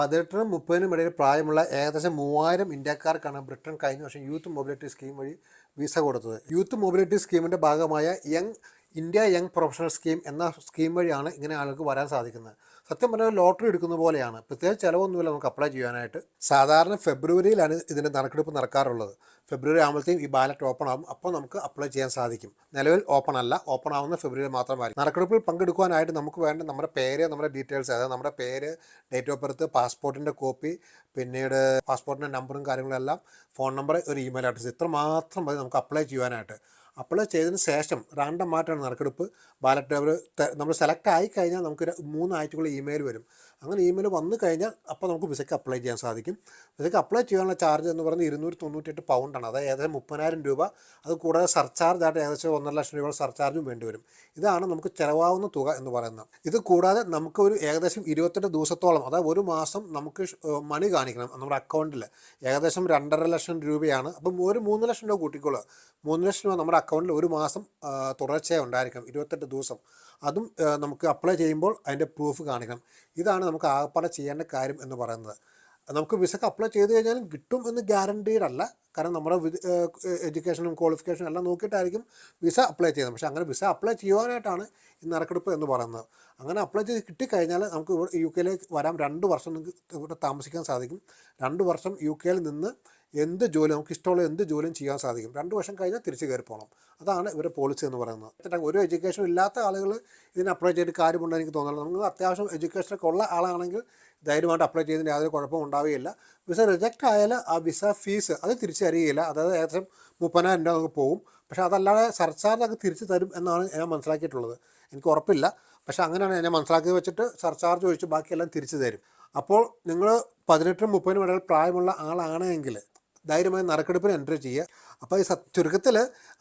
18നും 30നും ഇടയിൽ പ്രായമുള്ള ഏകദേശം 3000 ഇന്ത്യക്കാർക്കാണ് ബ്രിട്ടൻ കഴിഞ്ഞ വർഷം യൂത്ത് മൊബിലിറ്റി സ്കീം വഴി വിസ കൊടുത്തത്. യൂത്ത് മൊബിലിറ്റി സ്കീമിൻ്റെ ഭാഗമായ ഇന്ത്യ യങ് പ്രൊഫഷണൽ സ്കീം എന്ന സ്കീം വഴിയാണ് ഇങ്ങനെ ആളുകൾക്ക് വരാൻ സാധിക്കുന്നത്. സത്യം പറഞ്ഞാൽ ലോട്ടറി എടുക്കുന്ന പോലെയാണ്. പ്രത്യേകിച്ച് ചിലവൊന്നുമില്ല നമുക്ക് അപ്ലൈ ചെയ്യാനായിട്ട്. സാധാരണ ഫെബ്രുവരിയിലാണ് ഇതിൻ്റെ നറുക്കെടുപ്പ് നടക്കാറുള്ളത്. ഫെബ്രുവരി ആകുമ്പോഴത്തേക്കും ഈ ബാലറ്റ് ഓപ്പൺ ആകും. അപ്പോൾ നമുക്ക് അപ്ലൈ ചെയ്യാൻ സാധിക്കും. നിലവിൽ ഓപ്പൺ അല്ല, ഓപ്പൺ ആവുന്ന ഫെബ്രുവരി മാത്രമായിരിക്കും. നറുക്കെടുപ്പിൽ പങ്കെടുക്കുവാനായിട്ട് നമുക്ക് വേണ്ട നമ്മുടെ പേര്, നമ്മുടെ ഡീറ്റെയിൽസ്, അതായത് നമ്മുടെ പേര്, ഡേറ്റ് ഓഫ് ബർത്ത്, പാസ്പോർട്ടിൻ്റെ കോപ്പി, പിന്നീട് പാസ്പോർട്ടിൻ്റെ നമ്പറും കാര്യങ്ങളെല്ലാം, ഫോൺ നമ്പർ, ഒരു ഇമെയിൽ അഡ്രസ്സ്, ഇത്ര മാത്രം മതി നമുക്ക് അപ്ലൈ ചെയ്യാനായിട്ട്. അപ്ലൈ ചെയ്തതിന് ശേഷം റാൻഡമായിട്ടാണ് നറുക്കെടുപ്പ്. ബാലറ്റ് നമ്മൾ സെലക്ട് ആയി കഴിഞ്ഞാൽ നമുക്ക് 3 ആഴ്ചക്കുള്ള ഇമെയിൽ വരും. അങ്ങനെ ഇമെയിൽ വന്നു കഴിഞ്ഞാൽ അപ്പോൾ നമുക്ക് വിസയ്ക്ക് അപ്ലൈ ചെയ്യാൻ സാധിക്കും. വിസയ്ക്ക് അപ്ലൈ ചെയ്യാനുള്ള ചാർജ് എന്ന് പറയുന്നത് 298 പൗണ്ടാണ്. അതായത് ഏകദേശം 30,000 രൂപ. അത് കൂടാതെ സർചാർജ് ആയിട്ട് ഏകദേശം 1.5 ലക്ഷം രൂപ സർചാർജും വേണ്ടി വരും. ഇതാണ് നമുക്ക് ചിലവാകുന്ന തുക എന്ന് പറയുന്നത്. ഇത് കൂടാതെ നമുക്ക് ഒരു ഏകദേശം 28 ദിവസത്തോളം, അതായത് ഒരു മാസം നമുക്ക് മണി കാണിക്കണം നമ്മുടെ അക്കൗണ്ടിൽ. ഏകദേശം 2.5 ലക്ഷം രൂപയാണ്. അപ്പം ഒരു 3 ലക്ഷം രൂപ കൂട്ടിക്കൊള്ളുക. 3 ലക്ഷം രൂപ നമ്മുടെ അക്കൗണ്ടിൽ ഒരു മാസം തുടർച്ചയായി ഉണ്ടായിരിക്കണം, 28 ദിവസം. അതും നമുക്ക് അപ്ലൈ ചെയ്യുമ്പോൾ അതിൻ്റെ പ്രൂഫ് കാണിക്കണം. ഇതാണ് നമുക്ക് ആകപ്പാടെ ചെയ്യേണ്ട കാര്യം എന്ന് പറയുന്നത്. നമുക്ക് വിസക്ക് അപ്ലൈ ചെയ്ത് കഴിഞ്ഞാലും കിട്ടും എന്ന് ഗ്യാരണ്ടീഡ് അല്ല. കാരണം നമ്മുടെ എഡ്യൂക്കേഷനും ക്വാളിഫിക്കേഷനും എല്ലാം നോക്കിയിട്ടായിരിക്കും വിസ അപ്ലൈ ചെയ്യുന്നത്. പക്ഷേ അങ്ങനെ വിസ അപ്ലൈ ചെയ്യുവാനായിട്ടാണ് ഈ നറുക്കെടുപ്പ് എന്ന് പറയുന്നത്. അങ്ങനെ അപ്ലൈ ചെയ്ത് കിട്ടിക്കഴിഞ്ഞാൽ നമുക്ക് UK വരാം. 2 വർഷം നിങ്ങൾക്ക് ഇവിടെ താമസിക്കാൻ സാധിക്കും. 2 വർഷം UK നിന്ന് എന്ത് ജോലി, നമുക്ക് ഇഷ്ടമുള്ള എന്ത് ജോലിയും ചെയ്യാൻ സാധിക്കും. 2 വർഷം കഴിഞ്ഞാൽ തിരിച്ച് കയറി പോകണം. അതാണ് ഇവരുടെ പോളിസി എന്ന് പറയുന്നത്. ഒരു എഡ്യൂക്കേഷൻ ഇല്ലാത്ത ആളുകൾ ഇതിന് അപ്ലൈ ചെയ്തിട്ട് കാര്യമുണ്ടെന്ന് എനിക്ക് തോന്നുന്നില്ല. നമുക്ക് അത്യാവശ്യം എഡ്യൂക്കേഷനൊക്കെ ഉള്ള ആളാണെങ്കിൽ ധൈര്യമായിട്ട് അപ്ലൈ ചെയ്തതിന് യാതൊരു കുഴപ്പവും ഉണ്ടാവുകയില്ല. വിസ റിജക്റ്റ് ആയാൽ ആ വിസ ഫീസ് അത് തിരിച്ച് തരികയില്ല. അതായത് ഏകദേശം 30,000 രൂപ നമുക്ക് പോകും. പക്ഷേ അതല്ലാതെ സർചാർജ് ഒക്കെ തിരിച്ച് തരും എന്നാണ് ഞാൻ മനസ്സിലാക്കിയിട്ടുള്ളത്. എനിക്ക് ഉറപ്പില്ല, പക്ഷേ അങ്ങനെയാണ് ഞാൻ മനസ്സിലാക്കി വെച്ചിട്ട് സർചാർജ് ഒഴിച്ച് ബാക്കിയെല്ലാം തിരിച്ച് തരും. അപ്പോൾ നിങ്ങൾ 18നും 30നും ഇടയിൽ പ്രായമുള്ള ആളാണെങ്കിൽ ധൈര്യമായി നറുക്കെടുപ്പിന് എൻട്രി ചെയ്യുക. അപ്പോൾ ഈ ചുരുക്കത്തിൽ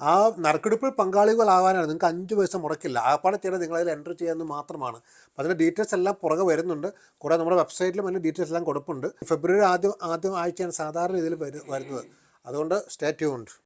ആ നറുക്കെടുപ്പിൽ പങ്കാളികളാവാനാണ്. നിങ്ങൾക്ക് 5 പൈസ മുടക്കില്ല. ആപ്പാടെ ചെയ്യേണ്ടത് നിങ്ങളതിൽ എൻട്രി ചെയ്യാമെന്ന് മാത്രമാണ്. അപ്പോൾ അതിൻ്റെ ഡീറ്റെയിൽസ് എല്ലാം പുറകെ വരുന്നുണ്ട്. കൂടാതെ നമ്മുടെ വെബ്സൈറ്റിലും അതിൻ്റെ ഡീറ്റെയിൽസ് എല്ലാം കൊടുപ്പുണ്ട്. ഫെബ്രുവരി ആദ്യം ആഴ്ചയാണ് സാധാരണ ഇതിൽ വരുന്നത്. അതുകൊണ്ട് സ്റ്റേ ട്യൂൺഡ്.